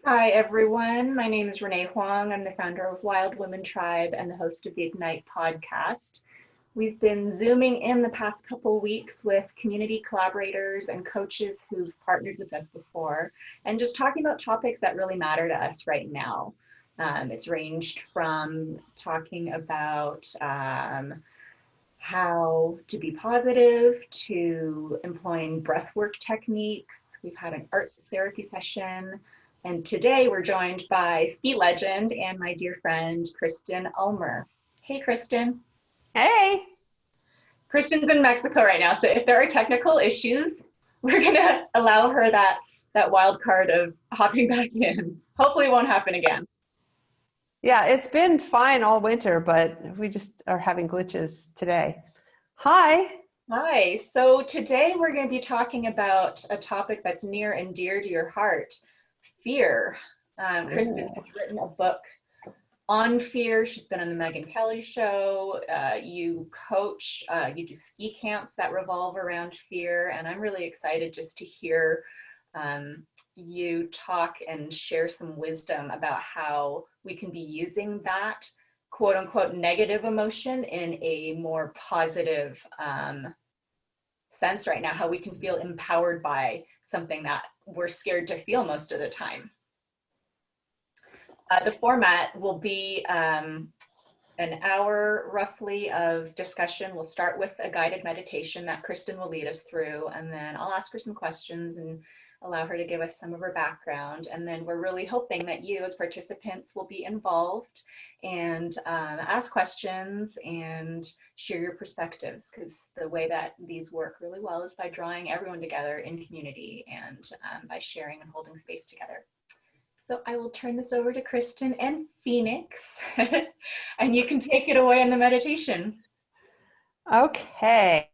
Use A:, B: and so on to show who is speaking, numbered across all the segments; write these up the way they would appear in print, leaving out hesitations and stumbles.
A: Hi, everyone. My name is Renee Huang. I'm the founder of Wild Women Tribe and the host of the Ignite podcast. We've been Zooming in the past couple weeks with community collaborators and coaches who've partnered with us before and just talking about topics that really matter to us right now. It's ranged from talking about how to be positive to employing breathwork techniques. We've had an art therapy session. And today we're joined by ski legend and my dear friend, Kristen Ulmer. Hey, Kristen.
B: Hey.
A: Kristen's in Mexico right now, so if there are technical issues, we're gonna allow her that wild card of hopping back in. Hopefully it won't happen again.
B: Yeah, it's been fine all winter, but we just are having glitches today. Hi.
A: Hi, so today we're going to be talking about a topic that's near and dear to your heart, fear. Kristen has
B: Ooh.
A: written a book on fear. She's been on the Megyn Kelly show. You coach, you do ski camps that revolve around fear. And I'm really excited just to hear um, you talk and share some wisdom about how we can be using that quote unquote negative emotion in a more positive sense right now, how we can feel empowered by something that we're scared to feel most of the time. The format will be an hour roughly of discussion. We'll start with a guided meditation that Kristen will lead us through, and then I'll ask her some questions and allow her to give us some of her background. And then we're really hoping that you as participants will be involved and ask questions and share your perspectives, because the way that these work really well is by drawing everyone together in community and by sharing and holding space together. So I will turn this over to Kristen and Phoenix, and you can take it away in the meditation.
B: Okay.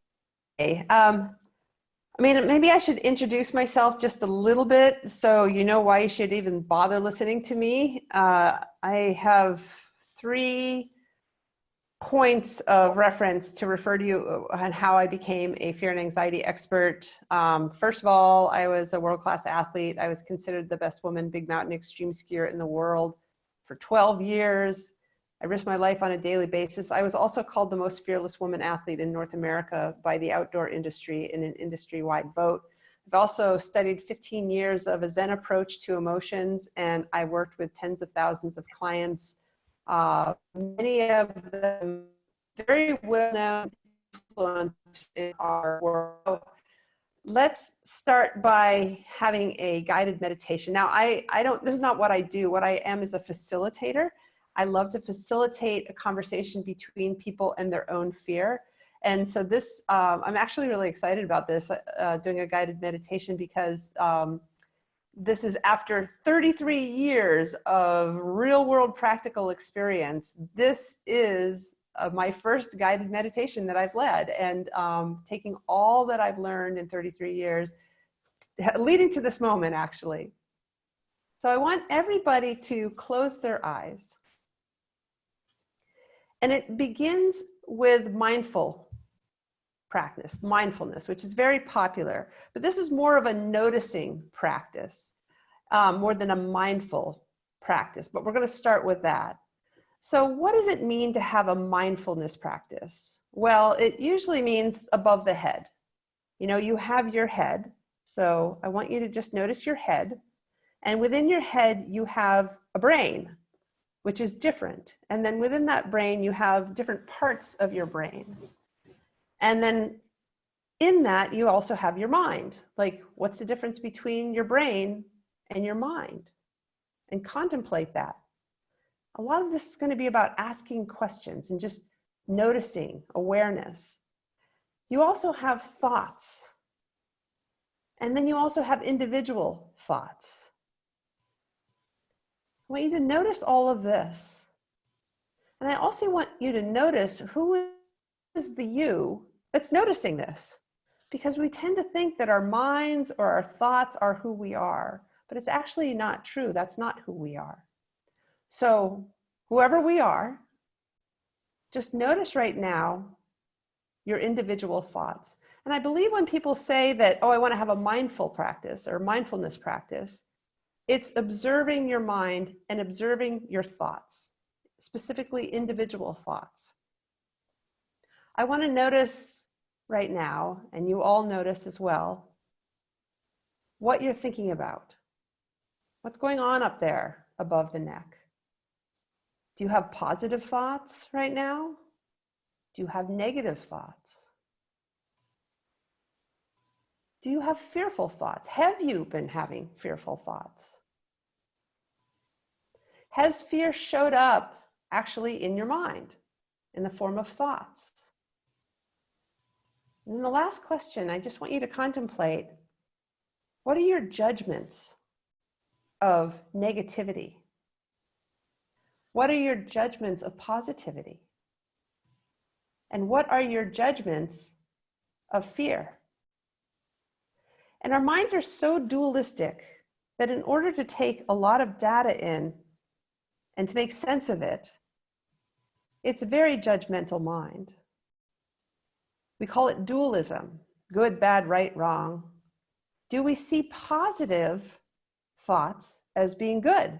B: Maybe I should introduce myself just a little bit so you know why you should even bother listening to me. I have 3 points of reference to refer to you on how I became a fear and anxiety expert. First of all, I was a world-class athlete. I was considered the best woman big mountain extreme skier in the world for 12 years. I risked my life on a daily basis. I was also called the most fearless woman athlete in North America by the outdoor industry in an industry-wide vote. I've also studied 15 years of a Zen approach to emotions, and I worked with tens of thousands of clients, many of them very well-known influence in our world. Let's start by having a guided meditation. Now, this is not what I do. What I am is a facilitator. I love to facilitate a conversation between people and their own fear. And so this, I'm actually really excited about this, doing a guided meditation, because this is after 33 years of real world practical experience. This is my first guided meditation that I've led, and taking all that I've learned in 33 years, leading to this moment actually. So I want everybody to close their eyes. And it begins with mindfulness, which is very popular, but this is more of a noticing practice, more than a mindful practice, but we're going to start with that. So what does it mean to have a mindfulness practice? Well, it usually means above the head. You know, you have your head. So I want you to just notice your head. And within your head, you have a brain, which is different. And then within that brain, you have different parts of your brain. And then in that, you also have your mind. Like, what's the difference between your brain and your mind? And contemplate that. A lot of this is going to be about asking questions and just noticing, awareness. You also have thoughts. And then you also have individual thoughts. I want you to notice all of this. And I also want you to notice who is the you that's noticing this. Because we tend to think that our minds or our thoughts are who we are, but it's actually not true. That's not who we are. So whoever we are, just notice right now your individual thoughts. And I believe when people say that, oh, I want to have a mindful practice or mindfulness practice, It's observing your mind and observing your thoughts, specifically individual thoughts. I want to notice right now, and you all notice as well, what you're thinking about. What's going on up there above the neck? Do you have positive thoughts right now? Do you have negative thoughts? Do you have fearful thoughts? Have you been having fearful thoughts? Has fear showed up actually in your mind in the form of thoughts? And then the last question, I just want you to contemplate, what are your judgments of negativity? What are your judgments of positivity? And what are your judgments of fear? And our minds are so dualistic that in order to take a lot of data in and to make sense of it, it's a very judgmental mind. We call it dualism, good, bad, right, wrong. Do we see positive thoughts as being good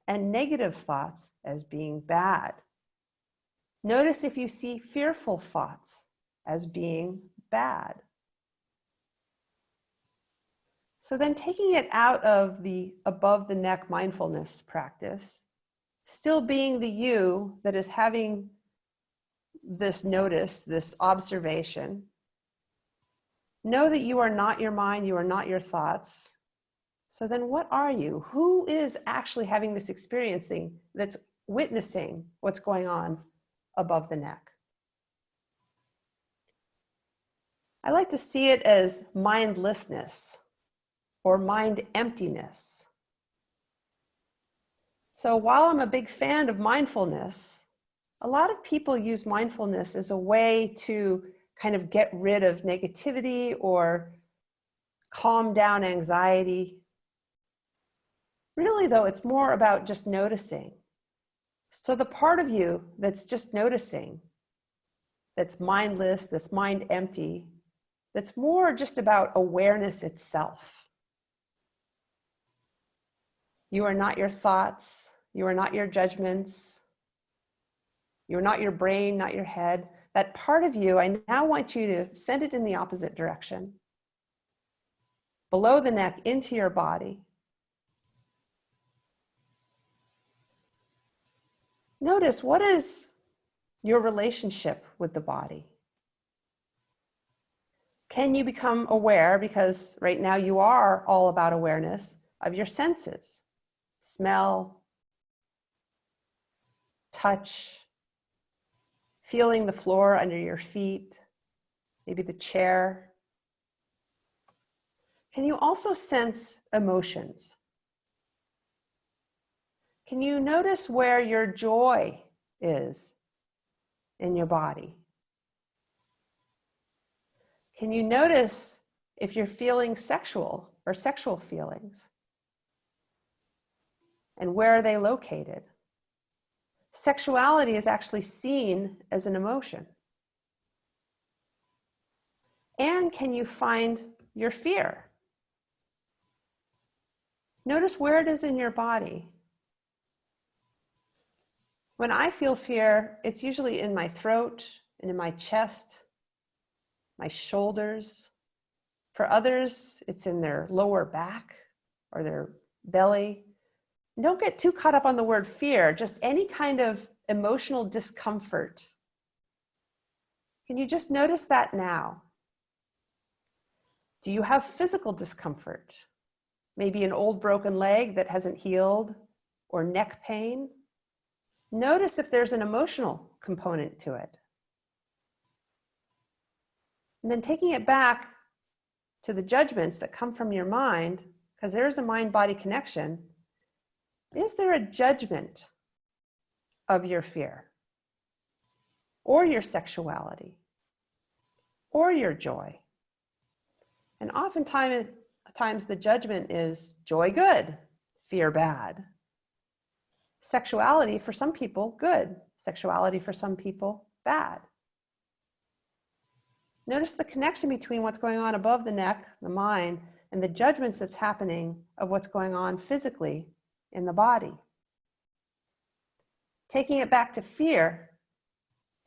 B: and negative thoughts as being bad? Notice if you see fearful thoughts as being bad. So then taking it out of the above the neck mindfulness practice, still being the you that is having this notice, this observation, know that you are not your mind, you are not your thoughts. So then what are you? Who is actually having this experiencing that's witnessing what's going on above the neck? I like to see it as mindlessness or mind emptiness. So while I'm a big fan of mindfulness, a lot of people use mindfulness as a way to kind of get rid of negativity or calm down anxiety. Really though, it's more about just noticing. So the part of you that's just noticing, that's mindless, that's mind empty, that's more just about awareness itself. You are not your thoughts. You are not your judgments. You're not your brain, not your head. That part of you, I now want you to send it in the opposite direction. Below the neck, into your body. Notice, what is your relationship with the body? Can you become aware, because right now you are all about awareness, of your senses? Smell, touch, feeling the floor under your feet, maybe the chair. Can you also sense emotions? Can you notice where your joy is in your body? Can you notice if you're feeling sexual or sexual feelings? And where are they located? Sexuality is actually seen as an emotion. And can you find your fear? Notice where it is in your body. When I feel fear, it's usually in my throat and in my chest, my shoulders. For others, it's in their lower back or their belly. Don't get too caught up on the word fear, just any kind of emotional discomfort. Can you just notice that now? Do you have physical discomfort? Maybe an old broken leg that hasn't healed, or neck pain? Notice if there's an emotional component to it. And then taking it back to the judgments that come from your mind, because there's a mind-body connection. Is there a judgment of your fear, or your sexuality, or your joy? And oftentimes the judgment is joy good, fear bad. Sexuality for some people, good. Sexuality for some people, bad. Notice the connection between what's going on above the neck, the mind, and the judgments that's happening of what's going on physically in the body. Taking it back to fear,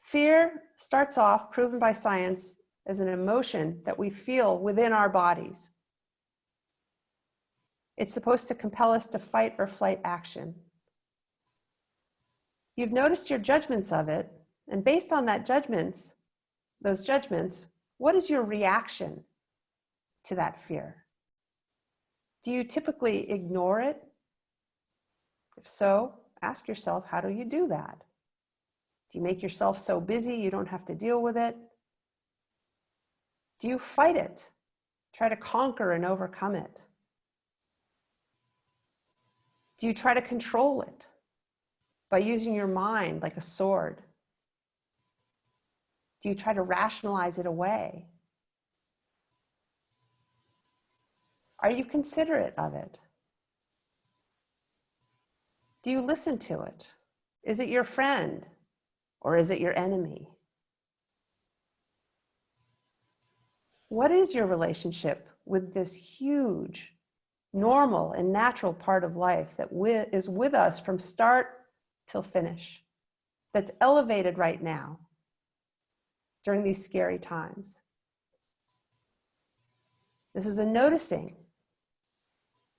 B: fear starts off, proven by science, as an emotion that we feel within our bodies. It's supposed to compel us to fight or flight action. You've noticed your judgments of it, and based on those judgments, what is your reaction to that fear? Do you typically ignore it? If so, ask yourself, how do you do that? Do you make yourself so busy you don't have to deal with it? Do you fight it? Try to conquer and overcome it? Do you try to control it by using your mind like a sword? Do you try to rationalize it away? Are you considerate of it? Do you listen to it? Is it your friend or is it your enemy? What is your relationship with this huge, normal and natural part of life that is with us from start till finish, that's elevated right now during these scary times? This is a noticing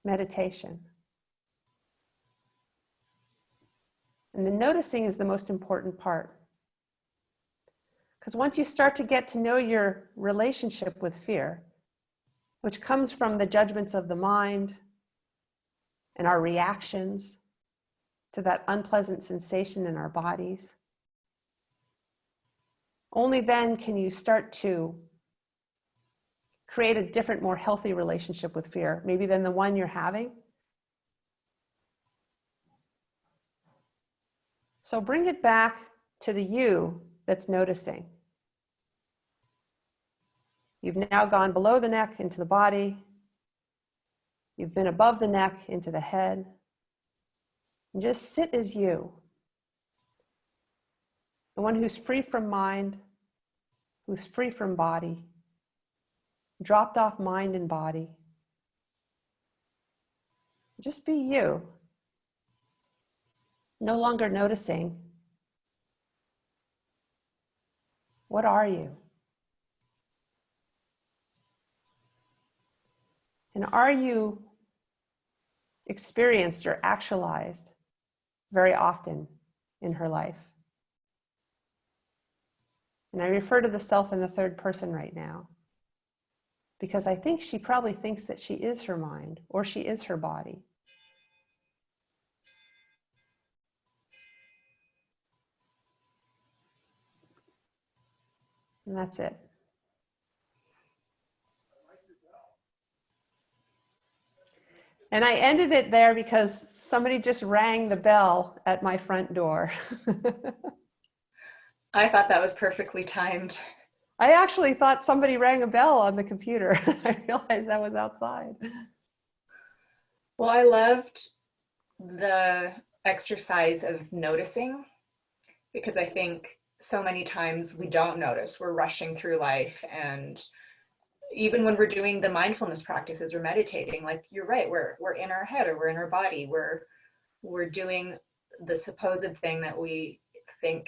B: meditation. And the noticing is the most important part. Because once you start to get to know your relationship with fear, which comes from the judgments of the mind and our reactions to that unpleasant sensation in our bodies, only then can you start to create a different, more healthy relationship with fear, maybe than the one you're having. So bring it back to the you that's noticing. You've now gone below the neck into the body. You've been above the neck into the head. And just sit as you. The one who's free from mind, who's free from body, dropped off mind and body. Just be you. No longer noticing. What are you? And are you experienced or actualized very often in her life? And I refer to the self in the third person right now, because I think she probably thinks that she is her mind or she is her body. And that's it. And I ended it there because somebody just rang the bell at my front door.
A: I thought that was perfectly timed.
B: I actually thought somebody rang a bell on the computer. I realized I was outside.
A: Well, I loved the exercise of noticing, because I think so many times we don't notice. We're rushing through life, and even when we're doing the mindfulness practices or meditating, like you're right, we're in our head or we're in our body. We're doing the supposed thing that we think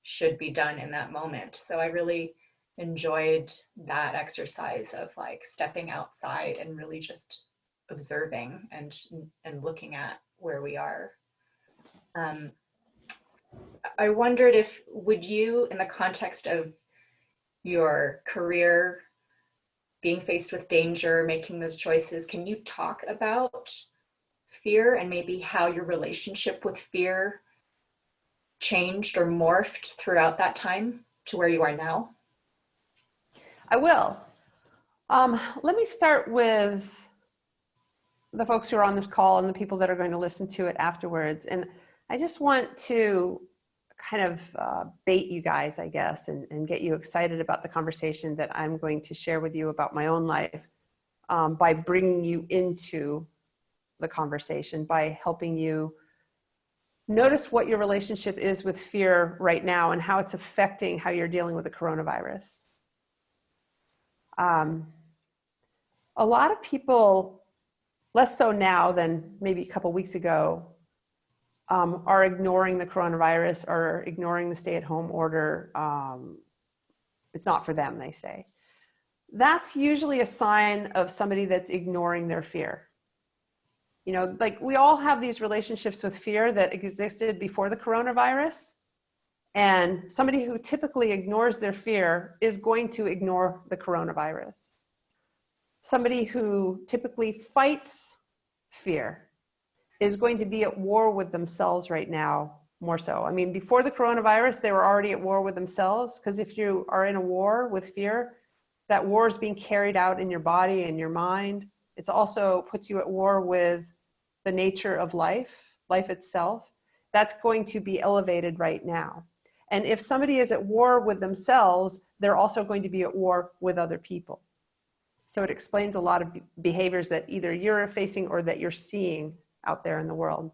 A: should be done in that moment. So I really enjoyed that exercise of like stepping outside and really just observing and looking at where we are. I wondered if, would you, in the context of your career, being faced with danger, making those choices, can you talk about fear and maybe how your relationship with fear changed or morphed throughout that time to where you are now?
B: I will. Let me start with the folks who are on this call and the people that are going to listen to it afterwards. And I just want to kind of bait you guys, I guess, and get you excited about the conversation that I'm going to share with you about my own life, by bringing you into the conversation, by helping you notice what your relationship is with fear right now and how it's affecting how you're dealing with the coronavirus. A lot of people, less so now than maybe a couple weeks ago, are ignoring the coronavirus or ignoring the stay-at-home order. It's not for them, they say. That's usually a sign of somebody that's ignoring their fear. You know, like we all have these relationships with fear that existed before the coronavirus. And somebody who typically ignores their fear is going to ignore the coronavirus. Somebody who typically fights fear is going to be at war with themselves right now, more so. I mean, before the coronavirus, they were already at war with themselves, because if you are in a war with fear, that war is being carried out in your body and your mind. It also puts you at war with the nature of life, life itself. That's going to be elevated right now. And if somebody is at war with themselves, they're also going to be at war with other people. So it explains a lot of behaviors that either you're facing or that you're seeing out there in the world.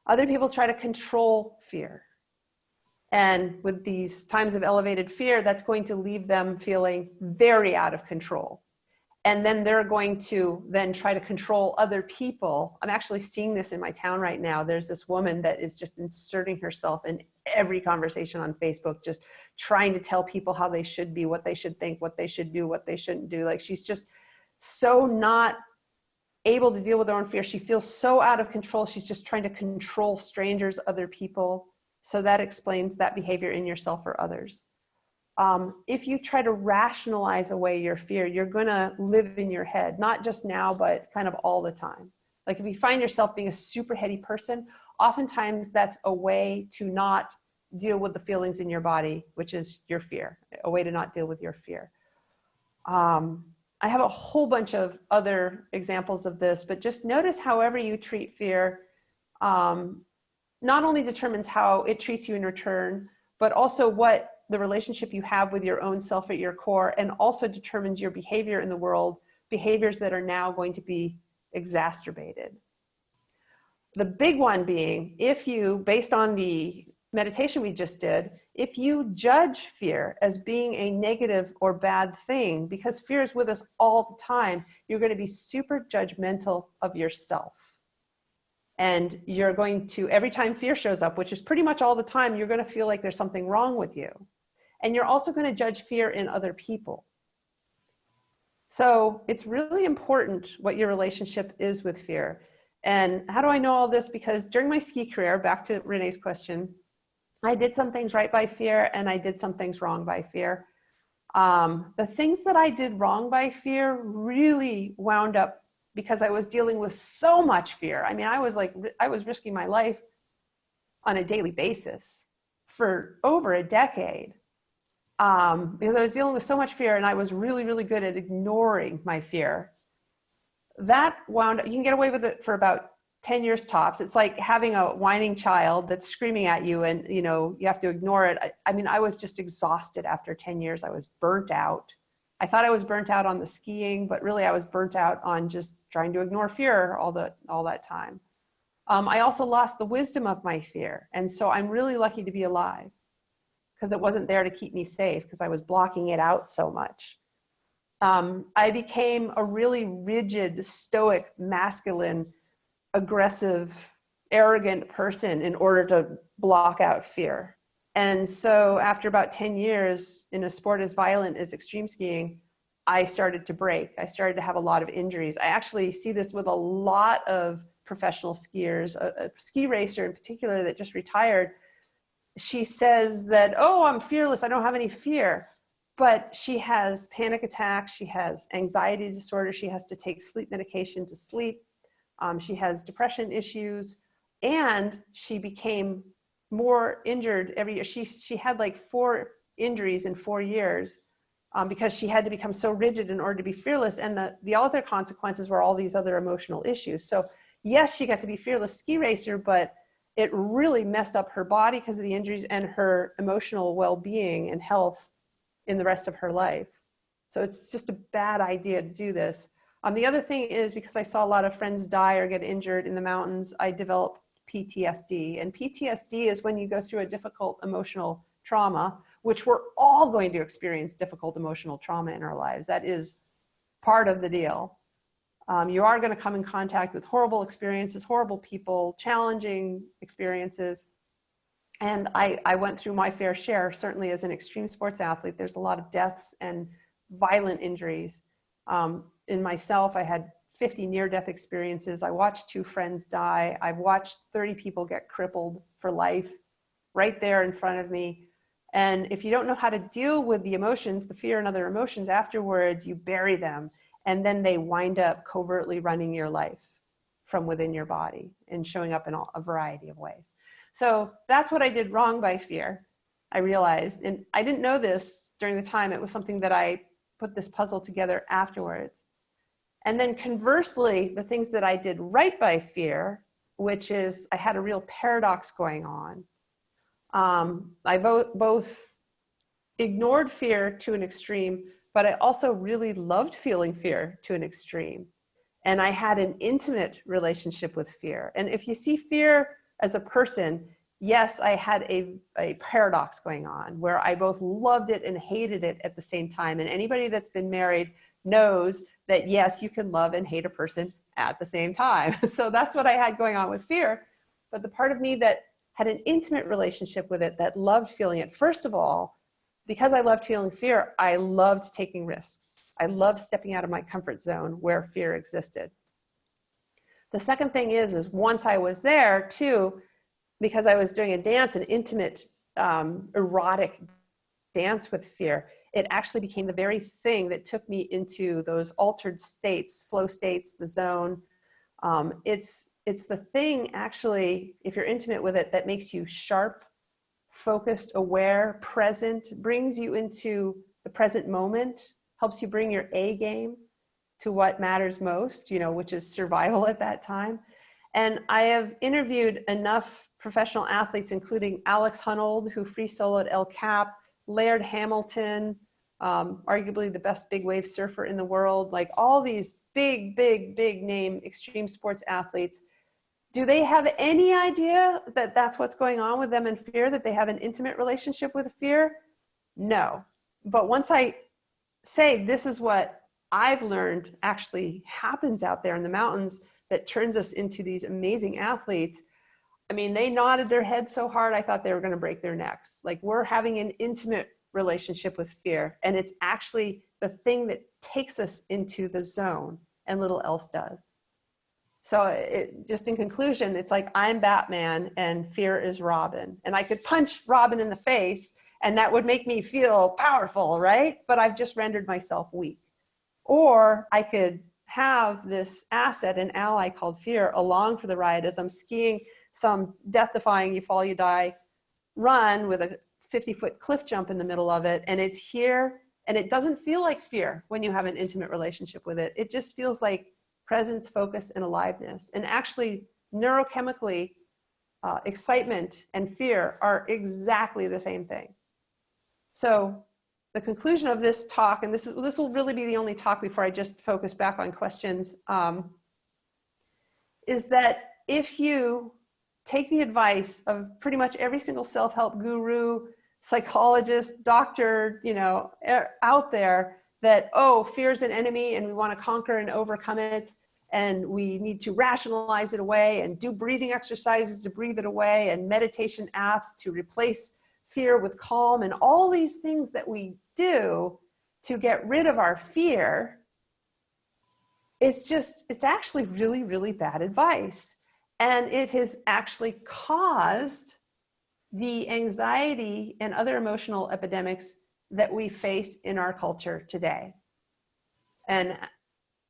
B: Other people try to control fear. And with these times of elevated fear, that's going to leave them feeling very out of control. And then they're going to then try to control other people. I'm actually seeing this in my town right now. There's this woman that is just inserting herself in every conversation on Facebook, just trying to tell people how they should be, what they should think, what they should do, what they shouldn't do. Like, she's just so not able to deal with her own fear. She feels so out of control. She's just trying to control strangers, other people. So that explains that behavior in yourself or others. If you try to rationalize away your fear, you're going to live in your head, not just now, but kind of all the time. Like if you find yourself being a super heady person, oftentimes that's a way to not deal with the feelings in your body, which is your fear, a way to not deal with your fear. I have a whole bunch of other examples of this, but just notice however you treat fear not only determines how it treats you in return, but also what the relationship you have with your own self at your core, and also determines your behavior in the world, behaviors that are now going to be exacerbated. The big one being, if you, based on the meditation we just did, if you judge fear as being a negative or bad thing, because fear is with us all the time, you're going to be super judgmental of yourself. And you're going to, every time fear shows up, which is pretty much all the time, you're going to feel like there's something wrong with you. And you're also going to judge fear in other people. So it's really important what your relationship is with fear. And how do I know all this? Because during my ski career, back to Renee's question, I did some things right by fear and I did some things wrong by fear. The things that I did wrong by fear really wound up because I was dealing with so much fear. I mean, I was risking my life on a daily basis for over a decade. Because I was dealing with so much fear and I was really, really good at ignoring my fear. That wound up, you can get away with it for about 10 years tops. It's like having a whining child that's screaming at you and, you know, you have to ignore it. I mean, I was just exhausted after 10 years. I was burnt out. I thought I was burnt out on the skiing, but really I was burnt out on just trying to ignore fear all that time. I also lost the wisdom of my fear. And so I'm really lucky to be alive, because it wasn't there to keep me safe, because I was blocking it out so much. I became a really rigid, stoic, masculine, aggressive, arrogant person in order to block out fear. And so after about 10 years in a sport as violent as extreme skiing, I started to break. I started to have a lot of injuries. I actually see this with a lot of professional skiers, a ski racer in particular that just retired. She says that, oh, I'm fearless, I don't have any fear. But she has panic attacks, she has anxiety disorder, she has to take sleep medication to sleep, she has depression issues, and she became more injured every year. She had like 4 injuries in 4 years because she had to become so rigid in order to be fearless. And the other consequences were all these other emotional issues. So yes, she got to be fearless ski racer, but it really messed up her body because of the injuries and her emotional well-being and health in the rest of her life. So it's just a bad idea to do this. The other thing is, because I saw a lot of friends die or get injured in the mountains, I developed PTSD. And PTSD is when you go through a difficult emotional trauma, which we're all going to experience difficult emotional trauma in our lives. That is part of the deal. You are going to come in contact with horrible experiences, horrible people, challenging experiences. And I went through my fair share, certainly as an extreme sports athlete. There's a lot of deaths and violent injuries. In myself, I had 50 near-death experiences. I watched 2 friends die. I've watched 30 people get crippled for life right there in front of me. And if you don't know how to deal with the emotions, the fear and other emotions afterwards, you bury them. And then they wind up covertly running your life from within your body and showing up in a variety of ways. So that's what I did wrong by fear, I realized. And I didn't know this during the time. It was something that I put this puzzle together afterwards. And then conversely, the things that I did right by fear, which is I had a real paradox going on. I both ignored fear to an extreme, but I also really loved feeling fear to an extreme. And I had an intimate relationship with fear. And if you see fear as a person, yes, I had a paradox going on where I both loved it and hated it at the same time. And anybody that's been married knows that, yes, you can love and hate a person at the same time. So that's what I had going on with fear. But the part of me that had an intimate relationship with it, that loved feeling it, first of all, because I loved feeling fear, I loved taking risks. I loved stepping out of my comfort zone where fear existed. The second thing is once I was there too, because I was doing a dance, an intimate, erotic dance with fear, it actually became the very thing that took me into those altered states, flow states, the zone. It's the thing actually, if you're intimate with it, that makes you sharp, focused, aware, present, brings you into the present moment, helps you bring your A game to what matters most, which is survival at that time. And I have interviewed enough professional athletes, including Alex Honnold, who free soloed El Cap, Laird Hamilton, arguably the best big wave surfer in the world, like all these big name extreme sports athletes. Do they have any idea that that's what's going on with them in fear, that they have an intimate relationship with fear? No. But once I say this is what I've learned actually happens out there in the mountains that turns us into these amazing athletes, I mean, they nodded their head so hard I thought they were going to break their necks. Like, we're having an intimate relationship with fear, and it's actually the thing that takes us into the zone, and little else does. So just in conclusion, it's like I'm Batman and fear is Robin. And I could punch Robin in the face and that would make me feel powerful, right? But I've just rendered myself weak. Or I could have this asset, an ally called fear, along for the ride as I'm skiing some death-defying, you fall, you die, run with a 50-foot cliff jump in the middle of it. And it's here, and it doesn't feel like fear when you have an intimate relationship with it. It just feels like presence, focus, and aliveness. And actually, neurochemically, excitement and fear are exactly the same thing. So the conclusion of this talk, and this will really be the only talk before I just focus back on questions, is that if you take the advice of pretty much every single self-help guru, psychologist, doctor, out there, that, oh, fear is an enemy and we want to conquer and overcome it, and we need to rationalize it away and do breathing exercises to breathe it away and meditation apps to replace fear with calm and all these things that we do to get rid of our fear, it's actually really, really bad advice. And it has actually caused the anxiety and other emotional epidemics that we face in our culture today. And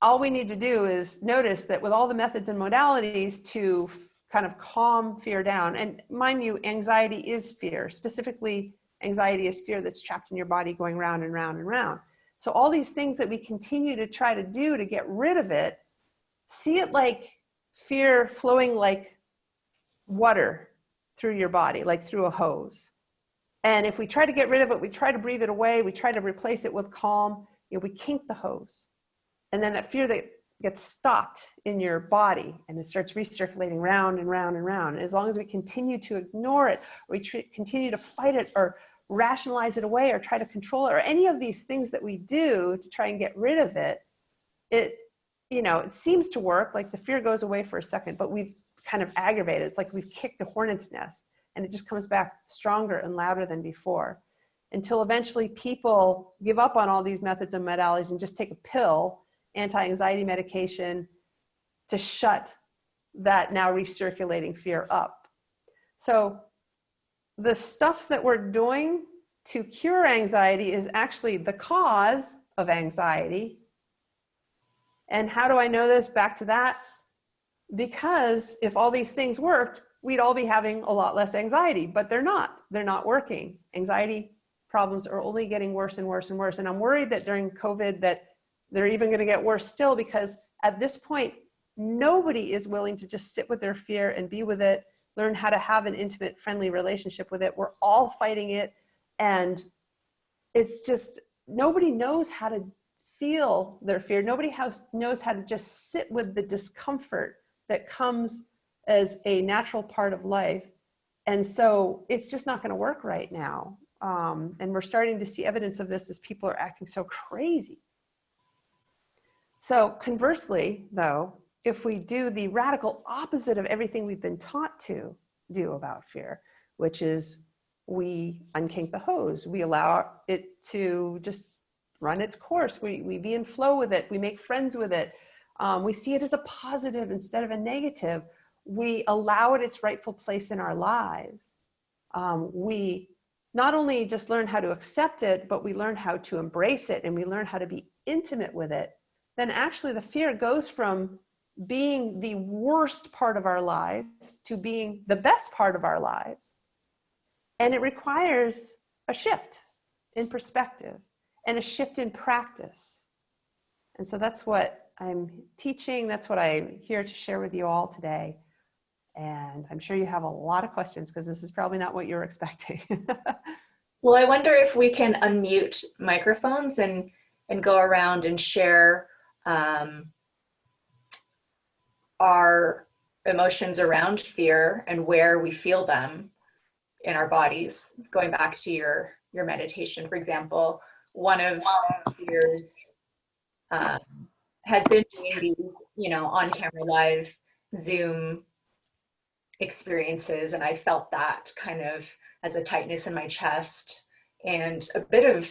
B: all we need to do is notice that with all the methods and modalities to kind of calm fear down, and mind you, anxiety is fear. Specifically, anxiety is fear that's trapped in your body going round and round and round. So all these things that we continue to try to do to get rid of it, see it like fear flowing like water through your body, like through a hose. And if we try to get rid of it, we try to breathe it away, we try to replace it with calm, we kink the hose. And then that fear that gets stopped in your body and it starts recirculating round and round and round. And as long as we continue to ignore it, or we continue to fight it or rationalize it away or try to control it, or any of these things that we do to try and get rid of it, it, it seems to work, like the fear goes away for a second, but we've kind of aggravated. It's like we've kicked a hornet's nest and it just comes back stronger and louder than before, until eventually people give up on all these methods and modalities and just take a pill, anti-anxiety medication, to shut that now recirculating fear up. So the stuff that we're doing to cure anxiety is actually the cause of anxiety. And how do I know this? Back to that. Because if all these things worked, we'd all be having a lot less anxiety, but they're not. They're not working. Anxiety problems are only getting worse and worse and worse. And I'm worried that during COVID that they're even going to get worse still, because at this point, nobody is willing to just sit with their fear and be with it, learn how to have an intimate, friendly relationship with it. We're all fighting it. And it's just, nobody knows how to feel their fear. Nobody knows how to just sit with the discomfort that comes as a natural part of life. And so it's just not going to work right now. And we're starting to see evidence of this as people are acting so crazy. So conversely, though, if we do the radical opposite of everything we've been taught to do about fear, which is we unkink the hose, we allow it to just run its course, we be in flow with it, we make friends with it, we see it as a positive instead of a negative, we allow it its rightful place in our lives. We not only just learn how to accept it, but we learn how to embrace it, and we learn how to be intimate with it. Then actually the fear goes from being the worst part of our lives to being the best part of our lives. And it requires a shift in perspective and a shift in practice. And so that's what I'm teaching. That's what I'm here to share with you all today. And I'm sure you have a lot of questions, because this is probably not what you're expecting.
A: Well, I wonder if we can unmute microphones and go around and share our emotions around fear and where we feel them in our bodies. Going back to your meditation, for example, one of fears has been doing these, on camera live Zoom experiences, and I felt that kind of as a tightness in my chest and a bit of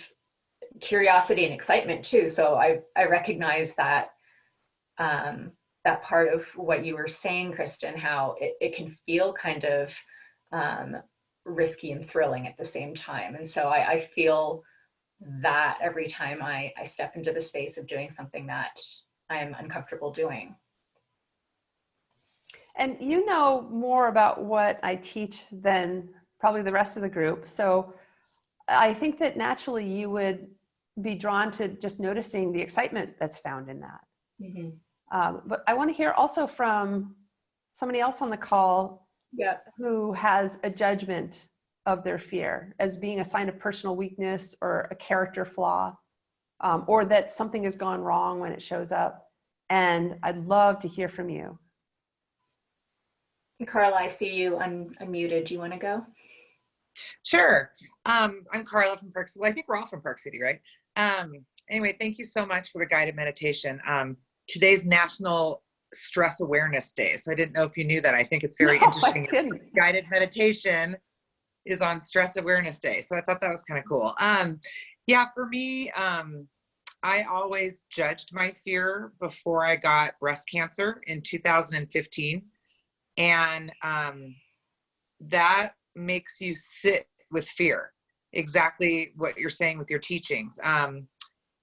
A: curiosity and excitement too. So I recognize that that part of what you were saying, Kristen, how it can feel kind of risky and thrilling at the same time. And so I feel that every time I step into the space of doing something that I'm uncomfortable doing.
B: And you know more about what I teach than probably the rest of the group. So I think that naturally you would be drawn to just noticing the excitement that's found in that.
A: Mm-hmm.
B: But I want to hear also from somebody else on the call who has a judgment of their fear as being a sign of personal weakness or a character flaw, or that something has gone wrong when it shows up. And I'd love to hear from you.
A: Carla, I see you unmuted. Do you want to go?
C: Sure. I'm Carla from Park City. Well, I think we're all from Park City, right? Anyway, thank you so much for the guided meditation. Today's National Stress Awareness Day. So I didn't know if you knew that. I think it's very interesting. Guided meditation is on Stress Awareness Day. So I thought that was kind of cool. Yeah, for me, I always judged my fear before I got breast cancer in 2015. And that makes you sit with fear. Exactly what you're saying with your teachings.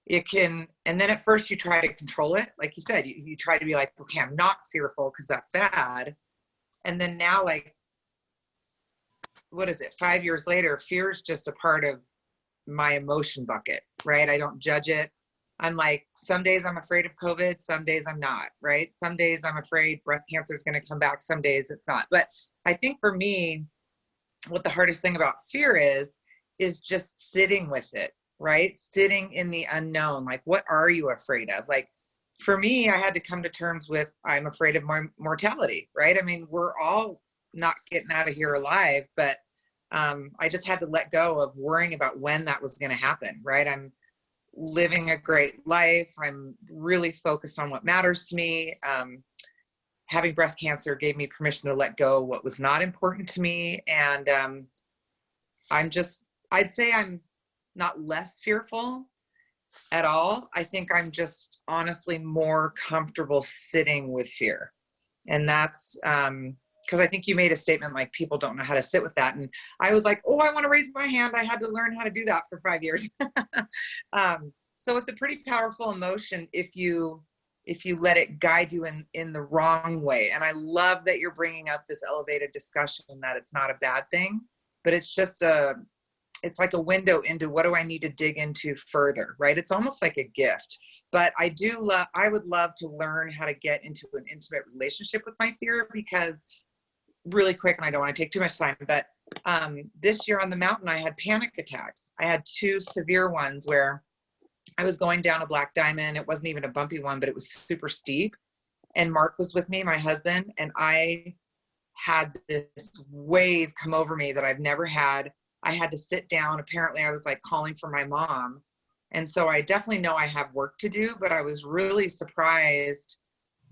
C: It can, and then at first you try to control it. Like you said, you try to be like, okay, I'm not fearful because that's bad. And then now, like, what is it? 5 years later, fear is just a part of my emotion bucket, right? I don't judge it. I'm like, some days I'm afraid of COVID, some days I'm not, right? Some days I'm afraid breast cancer is going to come back, some days it's not. But I think for me, what the hardest thing about fear is just sitting with it, right? Sitting in the unknown. Like, what are you afraid of? Like, for me, I had to come to terms with, I'm afraid of mortality, right? I mean, we're all not getting out of here alive, but I just had to let go of worrying about when that was going to happen, right? living a great life. I'm really focused on what matters to me. Having breast cancer gave me permission to let go what was not important to me. And I'd say I'm not less fearful at all. I think I'm just honestly more comfortable sitting with fear. And that's because I think you made a statement like people don't know how to sit with that. And I was like, oh, I want to raise my hand. I had to learn how to do that for 5 years. So it's a pretty powerful emotion if you let it guide you in the wrong way. And I love that you're bringing up this elevated discussion that it's not a bad thing, but it's just it's like a window into what do I need to dig into further, right? It's almost like a gift. But I would love to learn how to get into an intimate relationship with my fear, because really quick, and I don't want to take too much time, but this year on the mountain, I had panic attacks. I had 2 severe ones where I was going down a black diamond. It wasn't even a bumpy one, but it was super steep. And Mark was with me, my husband, and I had this wave come over me that I've never had. I had to sit down. Apparently I was like calling for my mom. And so I definitely know I have work to do, but I was really surprised.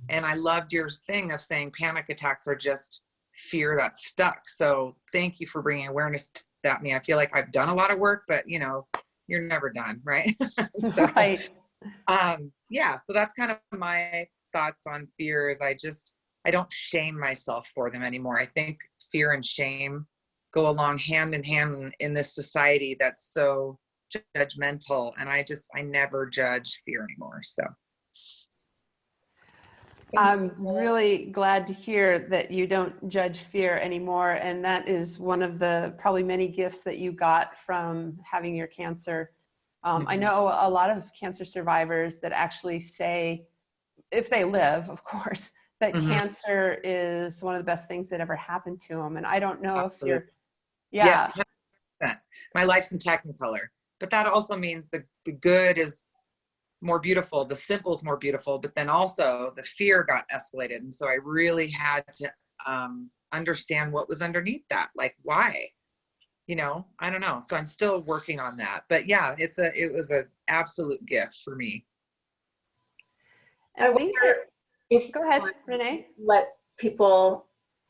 C: And I loved your thing of saying panic attacks are just fear that's stuck. So thank you for bringing awareness to that. I feel like I've done a lot of work, but you're never done, right? So,
B: Right.
C: yeah, so that's kind of my thoughts on fear is I don't shame myself for them anymore. I think fear and shame go along hand in hand in this society that's so judgmental. And I never judge fear anymore. So
B: I'm really glad to hear that you don't judge fear anymore. And that is one of the probably many gifts that you got from having your cancer. I know a lot of cancer survivors that actually say, if they live, of course, that cancer is one of the best things that ever happened to them. And I don't know if you're,
C: yeah, 100%. My life's in Technicolor, but that also means the good is more beautiful, the simple is more beautiful, but then also the fear got escalated. And so I really had to understand what was underneath that, like why, I don't know. So I'm still working on that, but yeah, it was an absolute gift for me.
A: I wonder if
B: Go ahead, Renee.
A: let people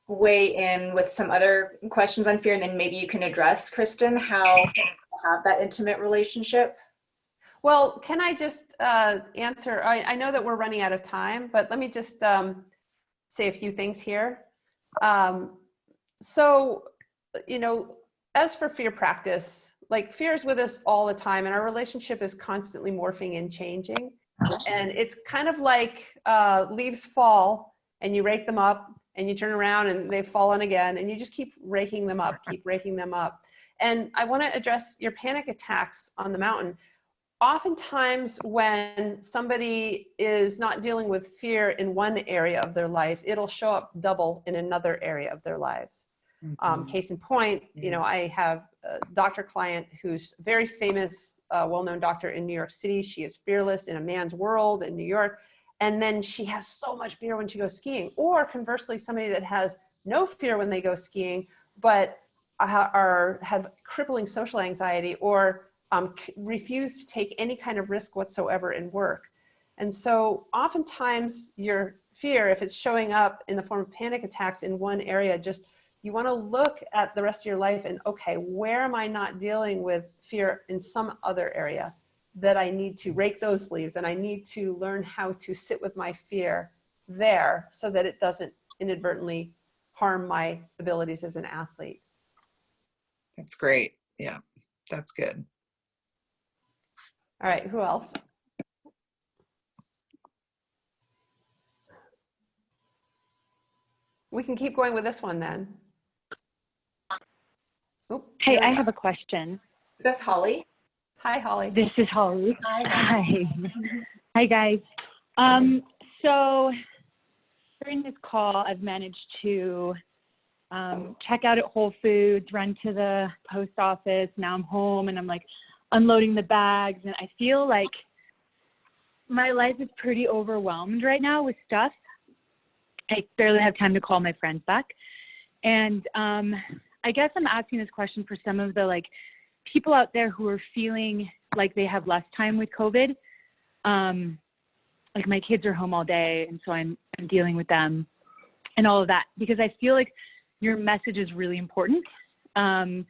A: weigh in with some other questions on fear, and then maybe you can address, Kristen, how to have that intimate relationship.
B: Well, can I just answer? I know that we're running out of time, but let me just say a few things here. So, as for fear practice, like fear is with us all the time, and our relationship is constantly morphing and changing. And it's kind of like leaves fall and you rake them up and you turn around and they've fallen again, and you just keep raking them up, keep raking them up. And I want to address your panic attacks on the mountain. Oftentimes when somebody is not dealing with fear in one area of their life, it'll show up double in another area of their lives. Case in point, I have a doctor client who's very famous, well-known doctor in New York City. She is fearless in a man's world in New York. And then she has so much fear when she goes skiing. Or conversely, somebody that has no fear when they go skiing, but have crippling social anxiety or refuse to take any kind of risk whatsoever in work. And so oftentimes your fear, if it's showing up in the form of panic attacks in one area, you want to look at the rest of your life and, okay, where am I not dealing with fear in some other area that I need to rake those leaves, and I need to learn how to sit with my fear there so that it doesn't inadvertently harm my abilities as an athlete.
C: That's great. Yeah, that's good.
B: All right, who else? We can keep going with this one then. Oop,
D: hey, I have a question.
A: Is this Holly?
B: Hi, Holly.
D: This is Holly.
A: Hi.
D: Hi, guys. So during this call, I've managed to check out at Whole Foods, run to the post office. Now I'm home and I'm like unloading the bags, and I feel like my life is pretty overwhelmed right now with stuff. I barely have time to call my friends back. And I guess I'm asking this question for some of the people out there who are feeling like they have less time with COVID. Like my kids are home all day, and so I'm dealing with them and all of that, because I feel like your message is really important. And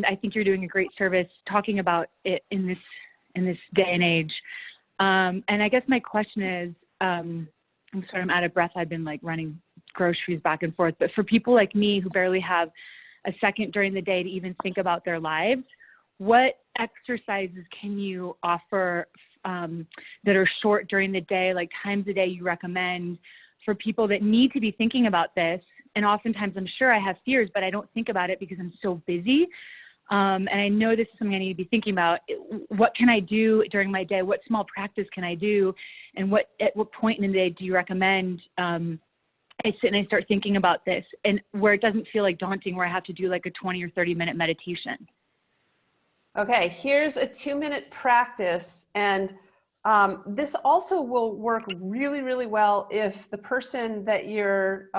D: I think you're doing a great service talking about it in this day and age. And I guess my question is, I'm sorry, I'm out of breath. I've been like running groceries back and forth, but for people like me who barely have a second during the day to even think about their lives, what exercises can you offer that are short during the day, like times a day you recommend for people that need to be thinking about this? And oftentimes I'm sure I have fears, but I don't think about it because I'm so busy. And I know this is something I need to be thinking about. What can I do during my day? What small practice can I do? And at what point in the day do you recommend I sit and I start thinking about this, and where it doesn't feel like daunting, where I have to do like a 20 or 30-minute meditation?
B: Okay, here's a 2-minute practice. And this also will work really, really well if the person that you're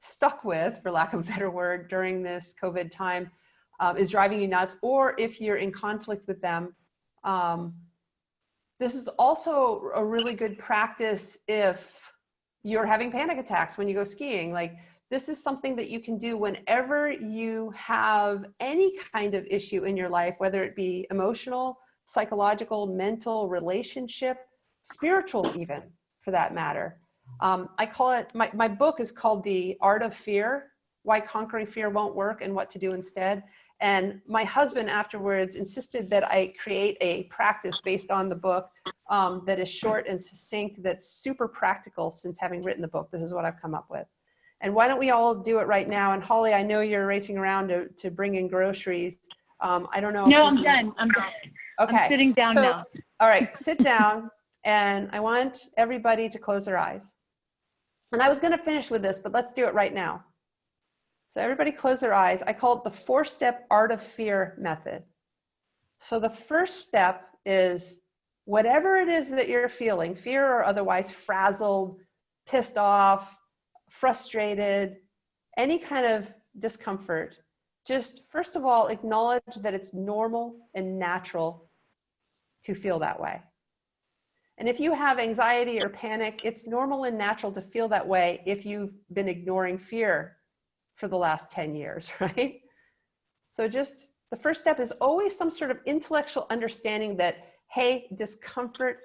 B: stuck with, for lack of a better word, during this COVID time is driving you nuts, or if you're in conflict with them. This is also a really good practice if you're having panic attacks when you go skiing. Like, this is something that you can do whenever you have any kind of issue in your life, whether it be emotional, psychological, mental, relationship, spiritual even, for that matter. I call it, my book is called The Art of Fear, Why Conquering Fear Won't Work and What to Do Instead. And my husband afterwards insisted that I create a practice based on the book that is short and succinct, that's super practical. Since having written the book, this is what I've come up with. And why don't we all do it right now? And Holly, I know you're racing around to bring in groceries. I don't know.
D: No, I'm done. I'm done.
B: Okay.
D: I'm sitting down now.
B: All right, sit down. And I want everybody to close their eyes. And I was going to finish with this, but let's do it right now. So everybody close their eyes. I call it the 4-step Art of Fear method. So the first step is whatever it is that you're feeling, fear or otherwise, frazzled, pissed off, frustrated, any kind of discomfort, just first of all, acknowledge that it's normal and natural to feel that way. And if you have anxiety or panic, it's normal and natural to feel that way if you've been ignoring fear for the last 10 years, right? So just the first step is always some sort of intellectual understanding that, hey, discomfort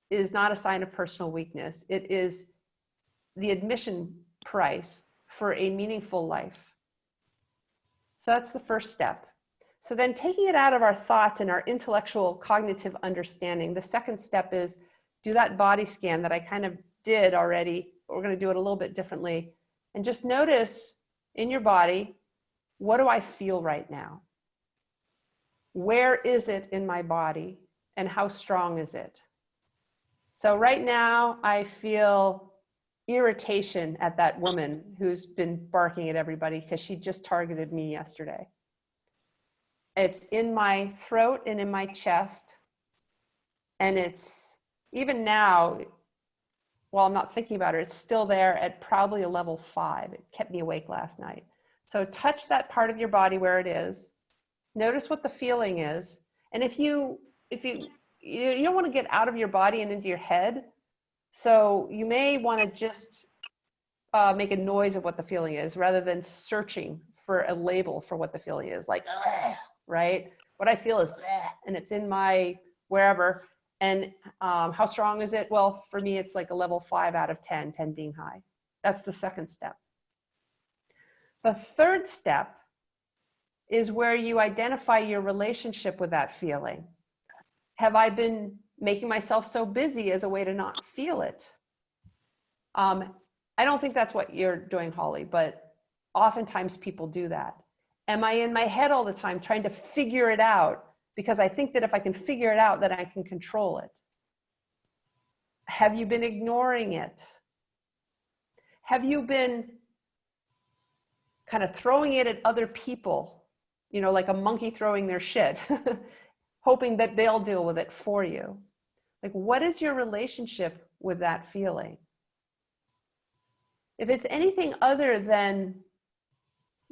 B: is not a sign of personal weakness. It is the admission price for a meaningful life. So that's the first step. So then taking it out of our thoughts and our intellectual cognitive understanding, the second step is do that body scan that I kind of did already. We're going to do it a little bit differently. And just notice in your body, what do I feel right now? Where is it in my body? And how strong is it? So right now I feel irritation at that woman who's been barking at everybody because she just targeted me yesterday. It's in my throat and in my chest. And it's even now, while I'm not thinking about it, it's still there at probably a level 5. It kept me awake last night. So touch that part of your body where it is. Notice what the feeling is. And if you don't want to get out of your body and into your head, so you may want to just make a noise of what the feeling is rather than searching for a label for what the feeling is, like, right? What I feel is, and it's in my wherever. And how strong is it? Well, for me, it's like a level 5 out of 10, 10 being high. That's the second step. The third step is where you identify your relationship with that feeling. Have I been making myself so busy as a way to not feel it? I don't think that's what you're doing, Holly, but oftentimes people do that. Am I in my head all the time trying to figure it out because I think that if I can figure it out, then I can control it? Have you been ignoring it? Have you been kind of throwing it at other people, you know, like a monkey throwing their shit, hoping that they'll deal with it for you? Like, what is your relationship with that feeling? If it's anything other than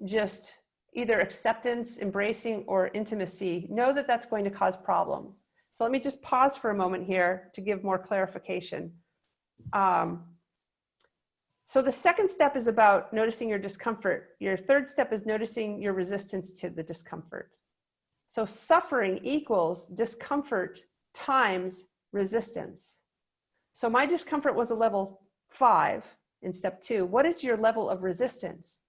B: just either acceptance, embracing, or intimacy, know that that's going to cause problems. So let me just pause for a moment here to give more clarification. So the second step is about noticing your discomfort. Your third step is noticing your resistance to the discomfort. So suffering equals discomfort times resistance. So my discomfort was a level 5 in step 2. What is your level of resistance?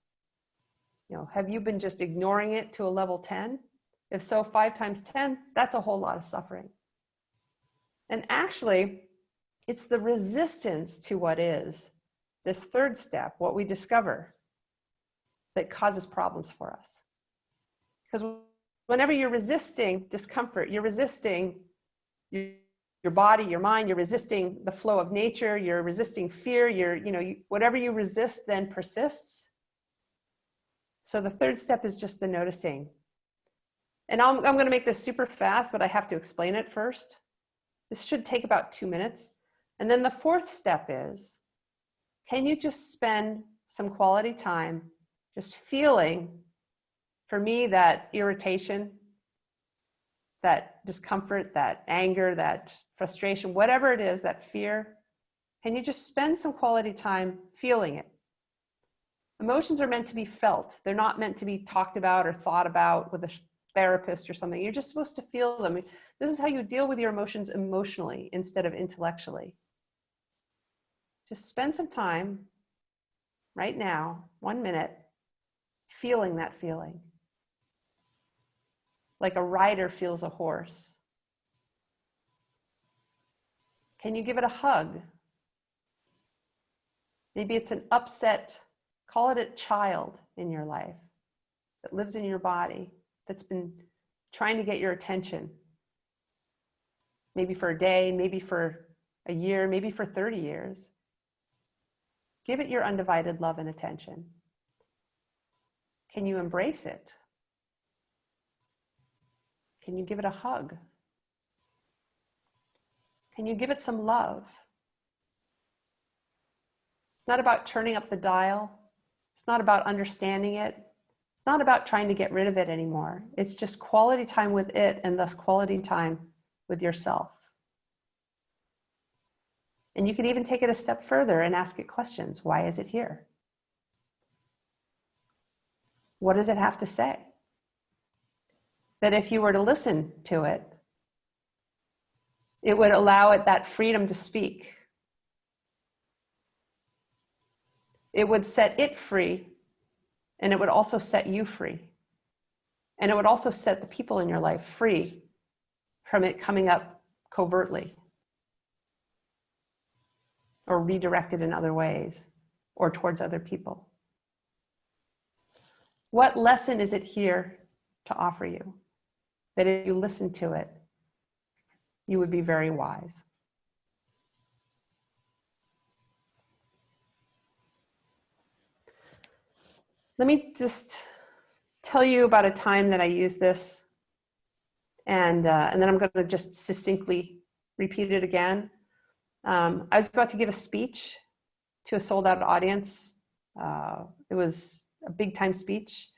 B: You know, have you been just ignoring it to a level 10? If so, 5 times 10, that's a whole lot of suffering. And actually, it's the resistance to what is, this third step, what we discover, that causes problems for us. Because whenever you're resisting discomfort, you're resisting your body, your mind, you're resisting the flow of nature, you're resisting fear, whatever you resist then persists. So the third step is just the noticing. And I'm going to make this super fast, but I have to explain it first. This should take about 2 minutes. And then the fourth step is, can you just spend some quality time just feeling, for me, that irritation, that discomfort, that anger, that frustration, whatever it is, that fear, can you just spend some quality time feeling it? Emotions are meant to be felt. They're not meant to be talked about or thought about with a therapist or something. You're just supposed to feel them. This is how you deal with your emotions emotionally instead of intellectually. Just spend some time right now, 1 minute, feeling that feeling. Like a rider feels a horse. Can you give it a hug? Maybe it's an upset, call it a child in your life that lives in your body, that's been trying to get your attention. Maybe for a day, maybe for a year, maybe for 30 years. Give it your undivided love and attention. Can you embrace it? Can you give it a hug? Can you give it some love? It's not about turning up the dial. It's not about understanding it. It's not about trying to get rid of it anymore. It's just quality time with it, and thus quality time with yourself. And you can even take it a step further and ask it questions. Why is it here? What does it have to say? That if you were to listen to it, it would allow it that freedom to speak. It would set it free, and it would also set you free. And it would also set the people in your life free from it coming up covertly or redirected in other ways or towards other people. What lesson is it here to offer you? That if you listen to it, you would be very wise. Let me just tell you about a time that I used this, and then I'm going to just succinctly repeat it again. I was about to give a speech to a sold-out audience. It was a big-time speech,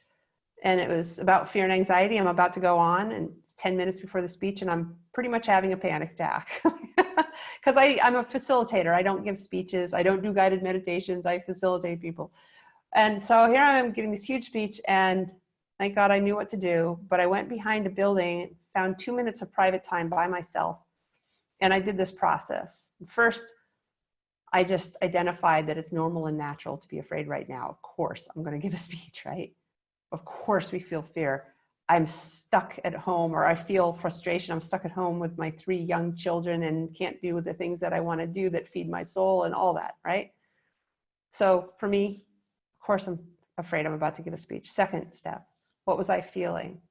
B: and it was about fear and anxiety. I'm about to go on, and it's 10 minutes before the speech, and I'm pretty much having a panic attack because I'm a facilitator. I don't give speeches. I don't do guided meditations. I facilitate people. And so here I am giving this huge speech, and thank God I knew what to do, but I went behind a building, found 2 minutes of private time by myself, and I did this process. First, I just identified that it's normal and natural to be afraid right now. Of course, I'm going to give a speech, right? Of course we feel fear. I'm stuck at home, or I feel frustration. I'm stuck at home with my 3 young children and can't do the things that I want to do that feed my soul and all that, right? So for me, of course, I'm afraid I'm about to give a speech. Second step, what was I feeling?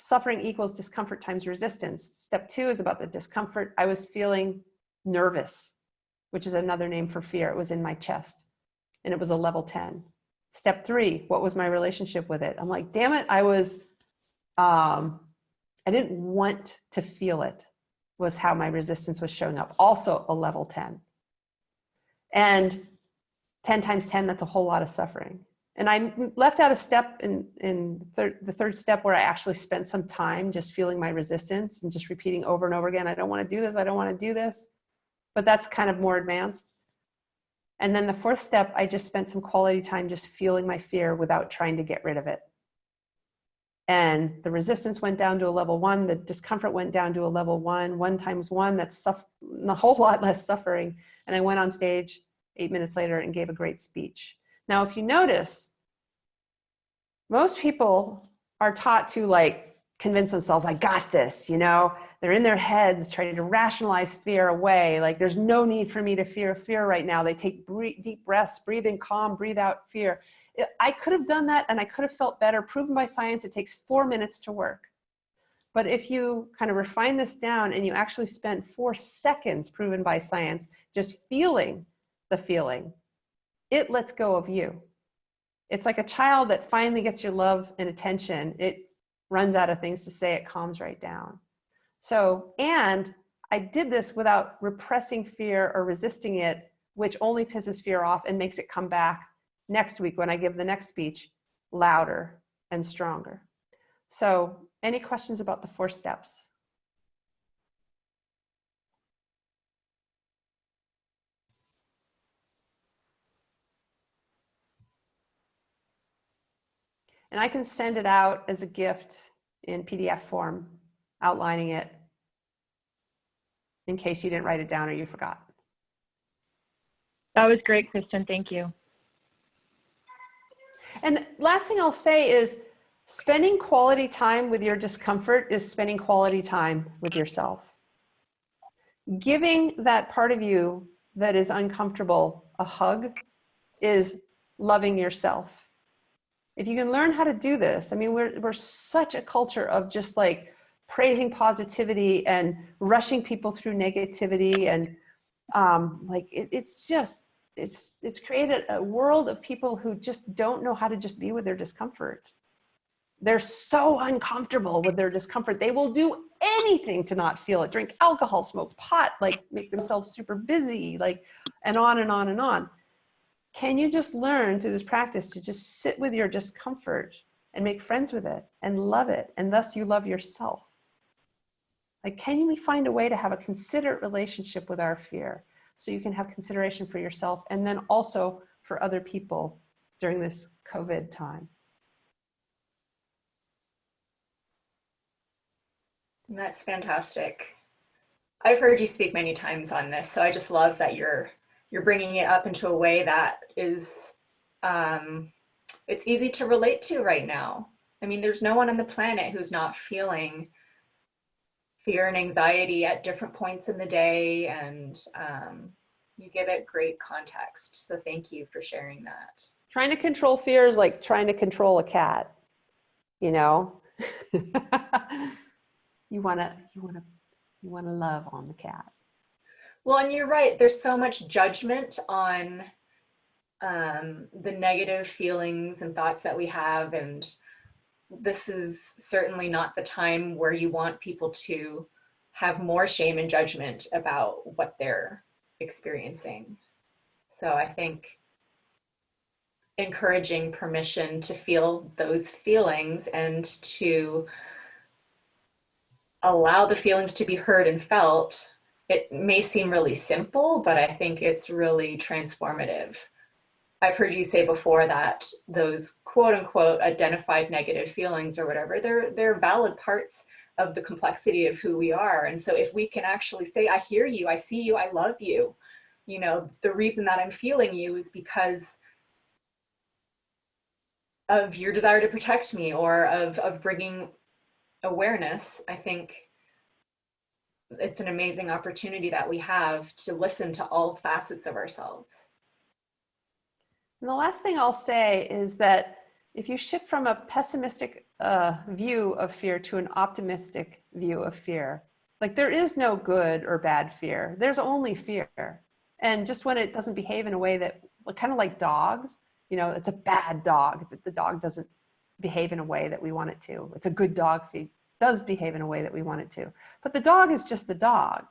B: Suffering equals discomfort times resistance. Step 2 is about the discomfort. I was feeling nervous, which is another name for fear. It was in my chest, and it was a level 10. Step 3, what was my relationship with it? I'm like, damn it, I didn't want to feel it, was how my resistance was showing up. Also a level 10. And 10 times 10, that's a whole lot of suffering. And I left out a step in the third step where I actually spent some time just feeling my resistance and just repeating over and over again, I don't want to do this, I don't want to do this. But that's kind of more advanced. And then the fourth step, I just spent some quality time just feeling my fear without trying to get rid of it. And the resistance went down to a level 1, the discomfort went down to a level 1, 1 times 1, that's a whole lot less suffering. And I went on stage 8 minutes later and gave a great speech. Now, if you notice, most people are taught to like convince themselves, I got this, you know, they're in their heads trying to rationalize fear away. Like there's no need for me to fear right now. They take deep breaths, breathe in calm, breathe out fear. I could have done that and I could have felt better. Proven by science, it takes 4 minutes to work. But if you kind of refine this down and you actually spend 4 seconds, proven by science, just feeling the feeling, it lets go of you. It's like a child that finally gets your love and attention. It runs out of things to say, it calms right down. So, and I did this without repressing fear or resisting it, which only pisses fear off and makes it come back next week when I give the next speech louder and stronger. So, any questions about the 4 steps? And I can send it out as a gift in PDF form, outlining it in case you didn't write it down or you forgot.
D: That was great, Kristen. Thank you.
B: And last thing I'll say is spending quality time with your discomfort is spending quality time with yourself. Giving that part of you that is uncomfortable a hug is loving yourself. If you can learn how to do this, I mean, we're such a culture of just like praising positivity and rushing people through negativity. And it's created a world of people who just don't know how to just be with their discomfort. They're so uncomfortable with their discomfort. They will do anything to not feel it. Drink alcohol, smoke pot, like make themselves super busy, like, and on and on and on. Can you just learn through this practice to just sit with your discomfort and make friends with it and love it, and thus you love yourself? Like, can we find a way to have a considerate relationship with our fear so you can have consideration for yourself and then also for other people during this COVID time?
A: That's fantastic. I've heard you speak many times on this, so I just love that you're bringing it up into a way that is, it's easy to relate to right now. I mean, there's no one on the planet who's not feeling fear and anxiety at different points in the day, and you give it great context. So thank you for sharing that.
B: Trying to control fear is like trying to control a cat, you know? You wanna love on the cat.
A: Well, and you're right. There's so much judgment on the negative feelings and thoughts that we have. And this is certainly not the time where you want people to have more shame and judgment about what they're experiencing. So I think encouraging permission to feel those feelings and to allow the feelings to be heard and felt, it may seem really simple, but I think it's really transformative. I've heard you say before that those quote unquote identified negative feelings or whatever, they're valid parts of the complexity of who we are. And so if we can actually say, I hear you, I see you, I love you, you know, the reason that I'm feeling you is because of your desire to protect me or of bringing awareness. I think it's an amazing opportunity that we have to listen to all facets of ourselves.
B: And the last thing I'll say is that if you shift from a pessimistic view of fear to an optimistic view of fear, like there is no good or bad fear, there's only fear. And just when it doesn't behave in a way that, kind of like dogs, you know, it's a bad dog if the dog doesn't behave in a way that we want it to. It's a good dog if it does behave in a way that we want it to. But the dog is just the dog.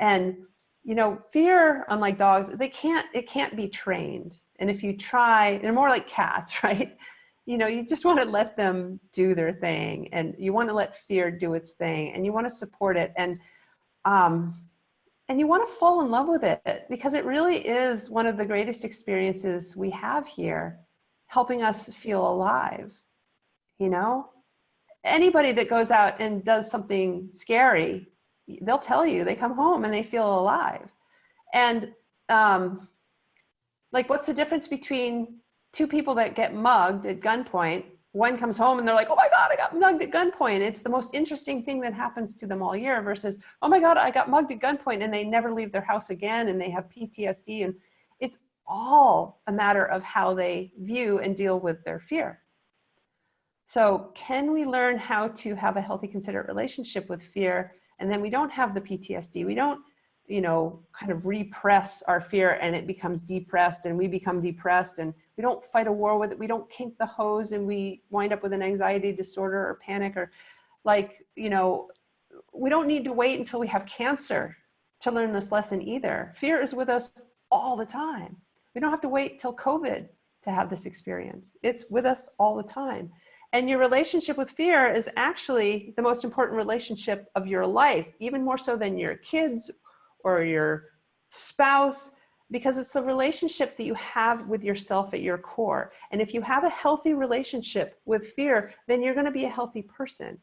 B: And, you know, fear, unlike dogs, it can't be trained. And if you try, they're more like cats, right? You just want to let them do their thing, and you want to let fear do its thing, and you want to support it. And you want to fall in love with it, because it really is one of the greatest experiences we have here, helping us feel alive. Anybody that goes out and does something scary, they'll tell you they come home and they feel alive. And like, what's the difference between two people that get mugged at gunpoint? One comes home and they're like, oh my God, I got mugged at gunpoint. It's the most interesting thing that happens to them all year, versus, oh my God, I got mugged at gunpoint, and they never leave their house again, and they have PTSD. And it's all a matter of how they view and deal with their fear. So can we learn how to have a healthy, considerate relationship with fear? And then we don't have the PTSD. We don't, kind of repress our fear and it becomes depressed, and we become depressed, and we don't fight a war with it. We don't kink the hose and we wind up with an anxiety disorder or panic, or we don't need to wait until we have cancer to learn this lesson either. Fear is with us all the time. We don't have to wait till COVID to have this experience. It's with us all the time. And your relationship with fear is actually the most important relationship of your life, even more so than your kids or your spouse, because it's the relationship that you have with yourself at your core. And if you have a healthy relationship with fear, then you're going to be a healthy person.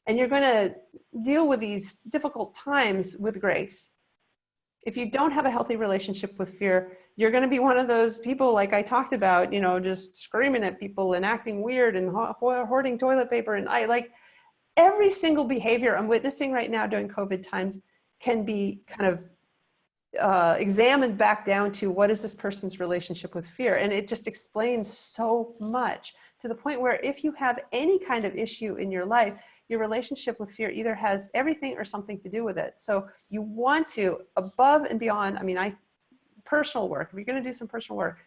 B: And you're going to deal with these difficult times with grace. If you don't have a healthy relationship with fear, you're going to be one of those people, like I talked about, just screaming at people and acting weird and hoarding toilet paper. And every single behavior I'm witnessing right now during COVID times can be kind of examined back down to, what is this person's relationship with fear? And it just explains so much, to the point where if you have any kind of issue in your life, your relationship with fear either has everything or something to do with it. So you want to, above and beyond, personal work, if you're going to do some personal work,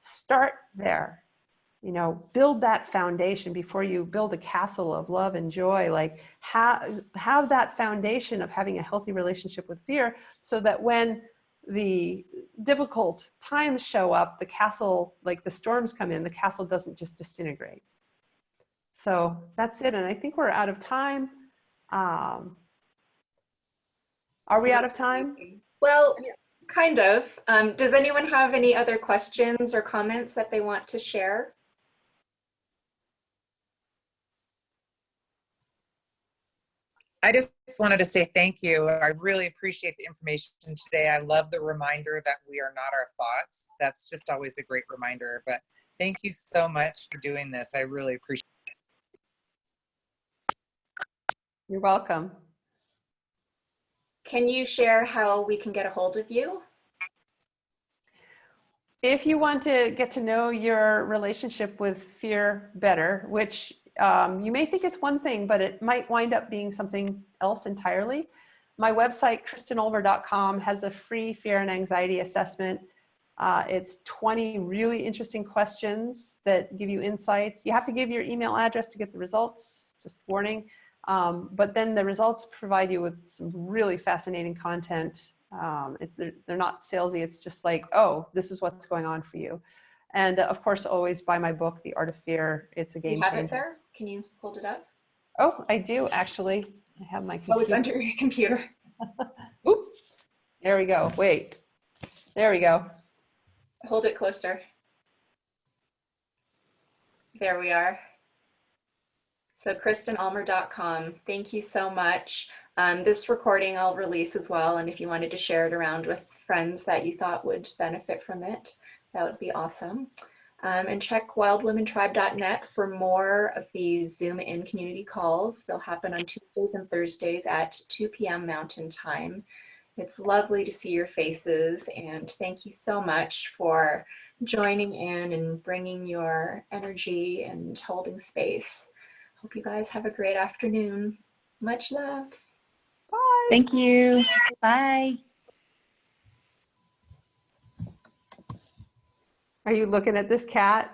B: start there. Build that foundation before you build a castle of love and joy. Have that foundation of having a healthy relationship with fear, so that when the difficult times show up, the castle, like the storms come in, the castle doesn't just disintegrate. So that's it. And I think we're out of time. Are we out of time?
A: Well, kind of. Does anyone have any other questions or comments that they want to share?
C: I just wanted to say thank you. I really appreciate the information today. I love the reminder that we are not our thoughts. That's just always a great reminder. But thank you so much for doing this. I really appreciate it.
B: You're welcome.
A: Can you share how we can get a hold of you?
B: If you want to get to know your relationship with fear better, which you may think it's one thing, but it might wind up being something else entirely, my website, KristenUlmer.com, has a free fear and anxiety assessment. It's 20 really interesting questions that give you insights. You have to give your email address to get the results, just warning. But then the results provide you with some really fascinating content. They're not salesy. It's just like, oh, this is what's going on for you. And of course, always buy my book, The Art of Fear. It's a game changer.
A: You have it there? Can you hold it up?
B: Oh, I do actually. I have my computer.
A: Oh, it's under your computer.
B: Oop. There we go. Wait. There we go.
A: Hold it closer. There we are. So KristenUlmer.com. Thank you so much. This recording I'll release as well, and if you wanted to share it around with friends that you thought would benefit from it, that would be awesome. And check wildwomentribe.net for more of these Zoom in community calls. They'll happen on Tuesdays and Thursdays at 2 p.m. Mountain Time. It's lovely to see your faces, and thank you so much for joining in and bringing your energy and holding space. Hope you guys have a great afternoon. Much love.
B: Bye.
D: Thank you. Bye.
B: Are you looking at this cat?